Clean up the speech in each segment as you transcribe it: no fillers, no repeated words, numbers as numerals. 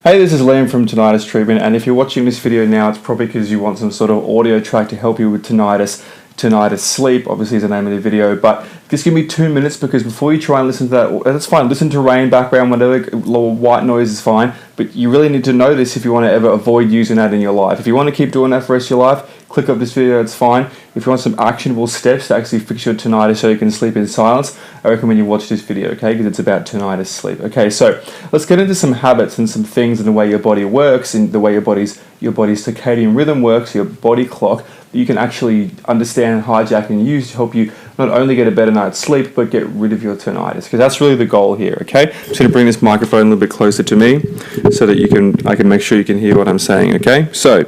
Hey, this is Liam from Tinnitus Treatment, and if you're watching this video now, it's probably because you want some sort of audio track to help you with tinnitus. Tinnitus Sleep, obviously, is the name of the video, but just give me 2 minutes because before you try and listen to that, that's fine, listen to rain, background, whatever, little white noise is fine, but you really need to know this if you want to ever avoid using that in your life. If you want to keep doing that for the rest of your life, click up this video, it's fine. If you want some actionable steps to actually fix your tinnitus so you can sleep in silence, I recommend you watch this video, okay, because it's about tinnitus sleep. Okay, so let's get into some habits and some things in the way your body works, and the way your body's circadian rhythm works, your body clock, that you can actually understand, hijack, and use to help you not only get a better night's sleep, but get rid of your tinnitus, because that's really the goal here, okay? I'm just going to bring this microphone a little bit closer to me so that I can make sure you can hear what I'm saying, okay? So,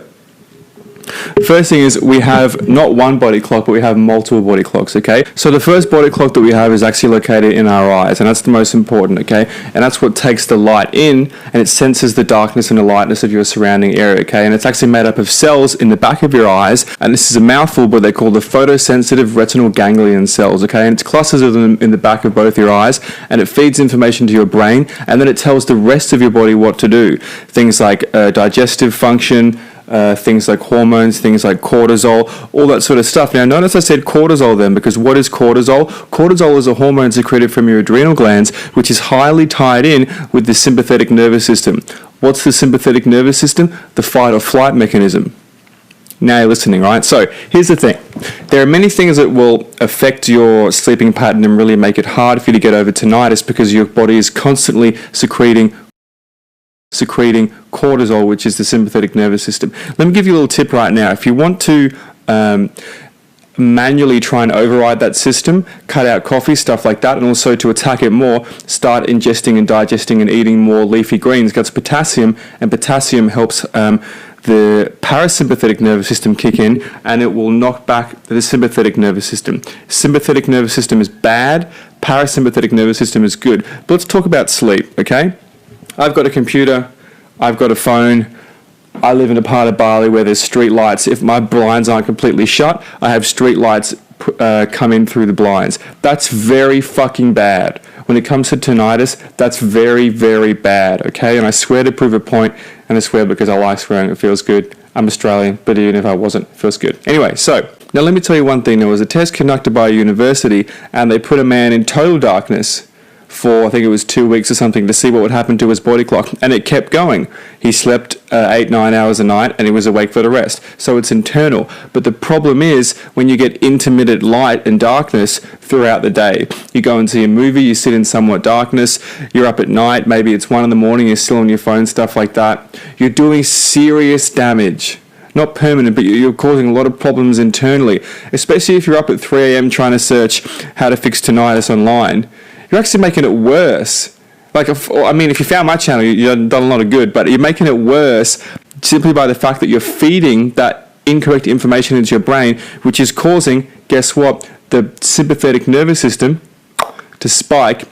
first thing is we have not one body clock, but we have multiple body clocks, okay? So the first body clock that we have is actually located in our eyes, and that's the most important, okay? And that's what takes the light in, and it senses the darkness and the lightness of your surrounding area, okay? And it's actually made up of cells in the back of your eyes, and this is a mouthful, but they're called the photosensitive retinal ganglion cells, okay? And it's clusters of them in the back of both your eyes, and it feeds information to your brain, and then it tells the rest of your body what to do. Things like digestive function, things like hormones, things like cortisol, all that sort of stuff. Now, notice I said cortisol then, because what is cortisol? Cortisol is a hormone secreted from your adrenal glands, which is highly tied in with the sympathetic nervous system. What's the sympathetic nervous system? The fight or flight mechanism. Now you're listening, right? So here's the thing. There are many things that will affect your sleeping pattern and really make it hard for you to get over tinnitus, because your body is constantly secreting cortisol, which is the sympathetic nervous system. Let me give you a little tip right now. If you want to manually try and override that system, cut out coffee, stuff like that, and also to attack it more, start ingesting and digesting and eating more leafy greens. That's potassium, and potassium helps the parasympathetic nervous system kick in, and it will knock back the sympathetic nervous system. Sympathetic nervous system is bad, parasympathetic nervous system is good. But let's talk about sleep, okay? I've got a computer, I've got a phone, I live in a part of Bali where there's street lights. If my blinds aren't completely shut, I have street lights come in through the blinds. That's very fucking bad. When it comes to tinnitus, that's very, very bad, okay? And I swear to prove a point, and I swear because I like swearing, it feels good. I'm Australian, but even if I wasn't, it feels good. Anyway, so, now let me tell you one thing. There was a test conducted by a university, and they put a man in total darkness for, I think it was 2 weeks or something, to see what would happen to his body clock, and it kept going. He slept 8-9 hours a night, and he was awake for the rest. So it's internal. But the problem is when you get intermittent light and darkness throughout the day. You go and see a movie, you sit in somewhat darkness, you're up at night, maybe it's 1 in the morning, you're still on your phone, stuff like that. You're doing serious damage. Not permanent, but you're causing a lot of problems internally, especially if you're up at 3 a.m. trying to search how to fix tinnitus online. You're actually making it worse. Like, if you found my channel, you've done a lot of good, but you're making it worse simply by the fact that you're feeding that incorrect information into your brain, which is causing, guess what, the sympathetic nervous system to spike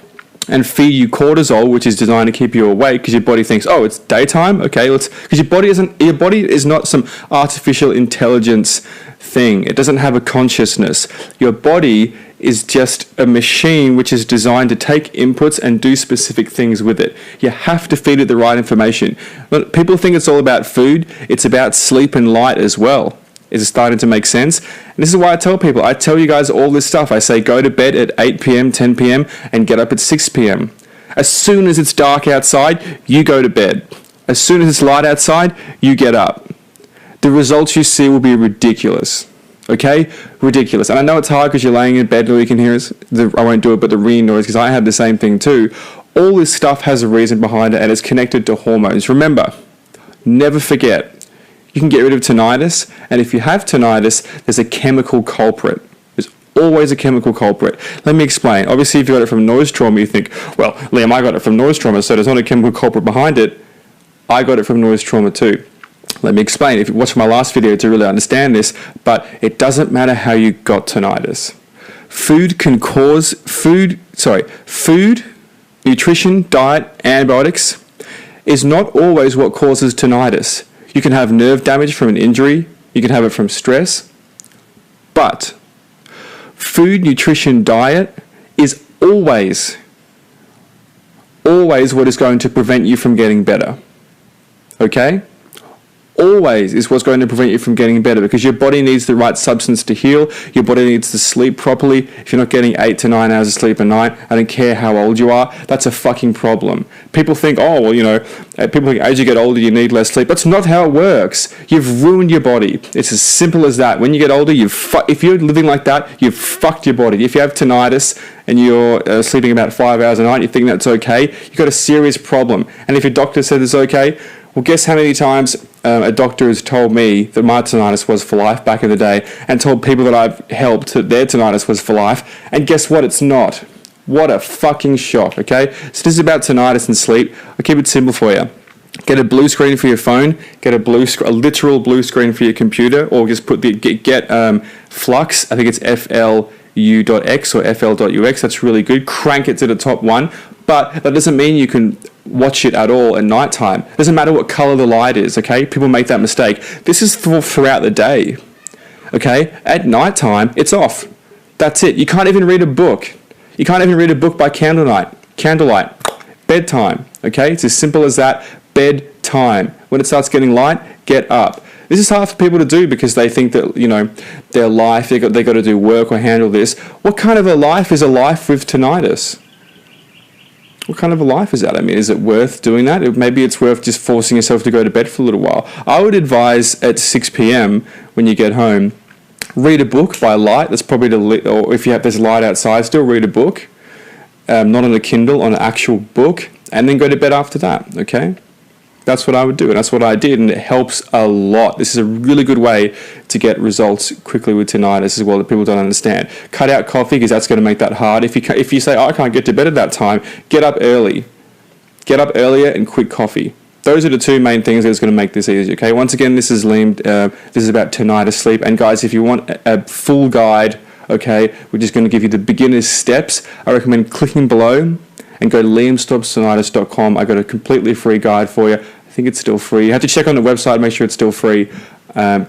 and feed you cortisol, which is designed to keep you awake, because your body thinks, oh, it's daytime, okay, because your body is not some artificial intelligence thing. It doesn't have a consciousness. Your body is just a machine which is designed to take inputs and do specific things with it. You have to feed it the right information. But people think it's all about food. It's about sleep and light as well. Is it starting to make sense? And this is why I tell you guys all this stuff. I say go to bed at 8 p.m., 10 p.m. and get up at 6 p.m. As soon as it's dark outside, you go to bed. As soon as it's light outside, you get up. The results you see will be ridiculous. Okay? Ridiculous. And I know it's hard because you're laying in bed and all you can hear is, I won't do it, but the ringing noise, because I have the same thing too. All this stuff has a reason behind it, and it's connected to hormones. Remember, never forget, you can get rid of tinnitus, and if you have tinnitus, there's a chemical culprit. There's always a chemical culprit. Let me explain. Obviously, if you got it from noise trauma, you think, well, Liam, I got it from noise trauma, so there's not a chemical culprit behind it. I got it from noise trauma too. Let me explain. If you watch my last video to really understand this, but it doesn't matter how you got tinnitus. Food, nutrition, diet, antibiotics is not always what causes tinnitus. You can have nerve damage from an injury, you can have it from stress, but food, nutrition, diet is always what is going to prevent you from getting better. okay? Always is what's going to prevent you from getting better, because your body needs the right substance to heal. Your body needs to sleep properly. If you're not getting 8 to 9 hours of sleep a night, I don't care how old you are, that's a fucking problem. People think, oh, well, people think as you get older you need less sleep. That's not how it works. You've ruined your body. It's as simple as that. When you get older, if you're living like that, you've fucked your body. If you have tinnitus and you're sleeping about 5 hours a night, you think that's okay, you've got a serious problem. And if your doctor said it's okay, well, guess how many times a doctor has told me that my tinnitus was for life back in the day, and told people that I've helped that their tinnitus was for life, and guess what? It's not. What a fucking shock, okay? So this is about tinnitus and sleep. I'll keep it simple for you. Get a blue screen for your phone, get a literal blue screen for your computer, or just get Flux, I think it's FLU.X or FL.UX, that's really good. Crank it to the top one, but that doesn't mean you can watch it at all at night time. It doesn't matter what color the light is, okay? People make that mistake. This is throughout the day, okay? At night time, it's off. That's it. You can't even read a book. You can't even read a book by candlelight. Bedtime, okay? It's as simple as that. Bedtime. When it starts getting light, get up. This is hard for people to do because they think that, their life, they got to do work or handle this. What kind of a life is a life with tinnitus? What kind of a life is that? I mean, is it worth doing that? Maybe it's worth just forcing yourself to go to bed for a little while. I would advise at 6 p.m. when you get home, read a book by light. That's probably or if there's light outside, still read a book. Not on a Kindle, on an actual book, and then go to bed after that, okay? That's what I would do, and that's what I did, and it helps a lot. This is a really good way to get results quickly with tinnitus as well that people don't understand. Cut out coffee, because that's going to make that hard. If you say, oh, I can't get to bed at that time, get up early. Get up earlier and quit coffee. Those are the two main things that's going to make this easy, okay? Once again, this is Liam. This is about tinnitus sleep. And guys, if you want a full guide, okay, we're just going to give you the beginner's steps. I recommend clicking below and go to liamstopstinnitus.com. I got a completely free guide for you. I think it's still free. You have to check on the website, make sure it's still free to